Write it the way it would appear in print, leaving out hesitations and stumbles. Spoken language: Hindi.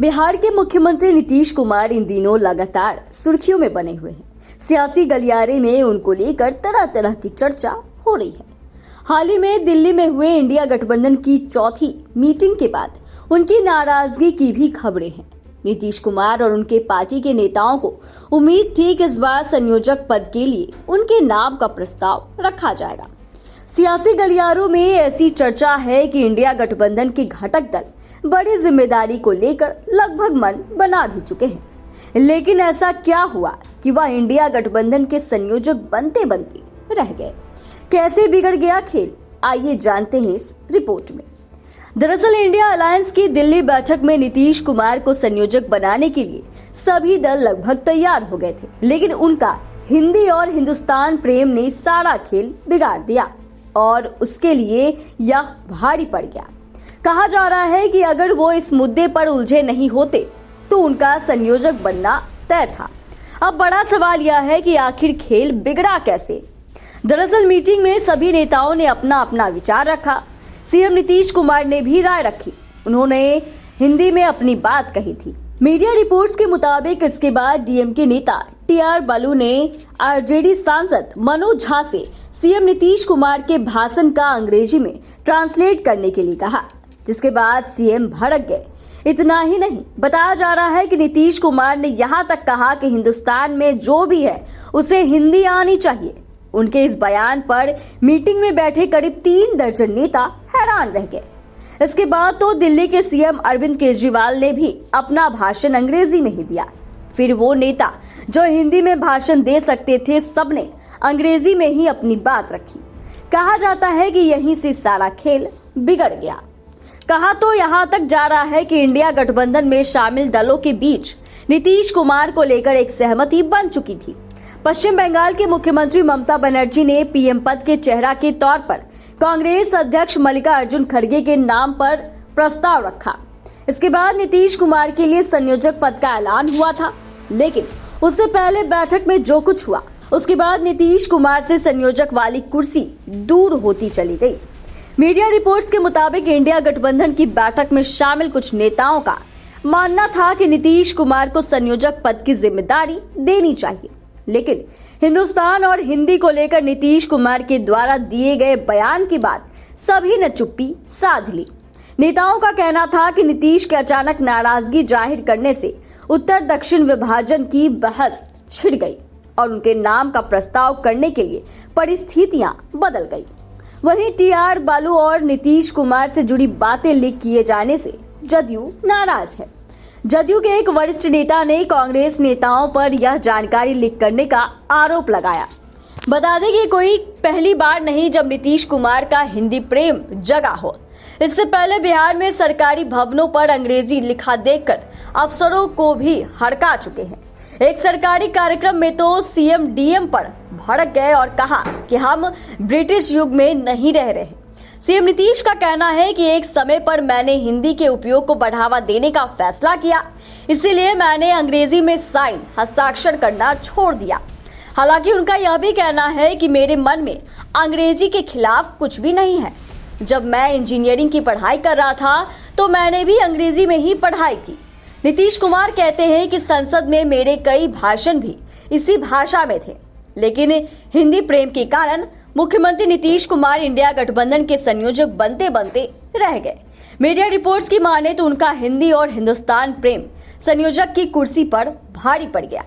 बिहार के मुख्यमंत्री नीतीश कुमार इन दिनों लगातार सुर्खियों में बने हुए हैं। सियासी गलियारे में उनको लेकर तरह तरह की चर्चा हो रही है। हाल ही में दिल्ली में हुए इंडिया गठबंधन की चौथी मीटिंग के बाद उनकी नाराजगी की भी खबरें हैं। नीतीश कुमार और उनके पार्टी के नेताओं को उम्मीद थी कि इस बार संयोजक पद के लिए उनके नाम का प्रस्ताव रखा जाएगा। सियासी गलियारों में ऐसी चर्चा है कि इंडिया गठबंधन के घटक दल बड़ी जिम्मेदारी को लेकर लगभग मन बना भी चुके हैं, लेकिन ऐसा क्या हुआ कि वह इंडिया गठबंधन के संयोजक बनते बनते रह गए। कैसे बिगड़ गया खेल, आइए जानते हैं इस रिपोर्ट में। दरअसल इंडिया अलायंस की दिल्ली बैठक में नीतीश कुमार को संयोजक बनाने के लिए सभी दल लगभग तैयार हो गए थे, लेकिन उनका हिंदी और हिंदुस्तान प्रेम ने सारा खेल बिगाड़ दिया और उसके लिए यह भारी पड़ गया। कहा जा रहा है कि अगर वो इस मुद्दे पर उलझे नहीं होते तो उनका संयोजक बनना तय था। अब बड़ा सवाल यह है कि आखिर खेल बिगड़ा कैसे। दरअसल मीटिंग में सभी नेताओं ने अपना अपना विचार रखा। सीएम नीतीश कुमार ने भी राय रखी। उन्होंने हिंदी में अपनी बात कही थी। मीडिया रिपोर्ट्स के मुताबिक इसके बाद डीएमके नेता टीआर बालू ने आरजेडी सांसद मनोज झा से सीएम नीतीश कुमार के भाषण का अंग्रेजी में ट्रांसलेट करने के लिए कहा, जिसके बाद सीएम भड़क गए। इतना ही नहीं, बताया जा रहा है कि नीतीश कुमार ने यहां तक कहा कि हिंदुस्तान में जो भी है उसे हिंदी आनी चाहिए। उनके इस बयान पर मीटिंग में बैठे करीब 3 दर्जन नेता हैरान रह गए। इसके बाद तो दिल्ली के सीएम अरविंद केजरीवाल ने भी अपना भाषण अंग्रेजी में ही दिया। फिर वो नेता जो हिंदी में भाषण दे सकते थे, सबने अंग्रेजी में ही अपनी बात रखी। कहा जाता है कि यहीं से सारा खेल बिगड़ गया। कहा तो यहां तक जा रहा है कि इंडिया गठबंधन में शामिल दलों के बीच नीतीश कुमार को लेकर एक सहमति बन चुकी थी। पश्चिम बंगाल के मुख्यमंत्री ममता बनर्जी ने पीएम पद के चेहरा के तौर पर कांग्रेस अध्यक्ष मल्लिकार्जुन खड़गे के नाम पर प्रस्ताव रखा। इसके बाद नीतीश कुमार के लिए संयोजक पद का ऐलान हुआ था, लेकिन उससे पहले बैठक में जो कुछ हुआ उसके बाद नीतीश कुमार से संयोजक वाली कुर्सी दूर होती चली गई। मीडिया रिपोर्ट्स के मुताबिक इंडिया गठबंधन की बैठक में शामिल कुछ नेताओं का मानना था कि नीतीश कुमार को संयोजक पद की जिम्मेदारी देनी चाहिए, लेकिन हिंदुस्तान और हिंदी को लेकर नीतीश कुमार के द्वारा दिए गए बयान के बाद सभी ने चुप्पी साध ली। नेताओं का कहना था कि नीतीश के अचानक नाराजगी जाहिर करने से उत्तर दक्षिण विभाजन की बहस छिड़ गई और उनके नाम का प्रस्ताव करने के लिए परिस्थितियां बदल गई। वहीं टीआर बालू और नीतीश कुमार से जुड़ी बातें लीक किए जाने से जदयू नाराज है। जदयू के एक वरिष्ठ नेता ने कांग्रेस नेताओं पर यह जानकारी लीक करने का आरोप लगाया। बता दें कि कोई पहली बार नहीं जब नीतीश कुमार का हिंदी प्रेम जगा हो। इससे पहले बिहार में सरकारी भवनों पर अंग्रेजी लिखा देखकर अफसरों को भी हड़का चुके हैं। एक सरकारी कार्यक्रम में तो सीएम डीएम पर भड़क गए और कहा कि हम ब्रिटिश युग में नहीं रह रहे। सीएम नीतीश का कहना है कि एक समय पर मैंने हिंदी के उपयोग को बढ़ावा देने का फैसला किया, इसीलिए मैंने अंग्रेजी में साइन हस्ताक्षर करना छोड़ दिया। हालांकि उनका यह भी कहना है कि मेरे मन में अंग्रेजी के खिलाफ कुछ भी नहीं है। जब मैं इंजीनियरिंग की पढ़ाई कर रहा था तो मैंने भी अंग्रेजी में ही पढ़ाई की। नीतीश कुमार कहते हैं कि संसद में मेरे कई भाषण भी इसी भाषा में थे, लेकिन हिंदी प्रेम के कारण मुख्यमंत्री नीतीश कुमार इंडिया गठबंधन के संयोजक बनते बनते रह गए। मीडिया रिपोर्ट्स की माने तो उनका हिंदी और हिंदुस्तान प्रेम संयोजक की कुर्सी पर भारी पड़ गया।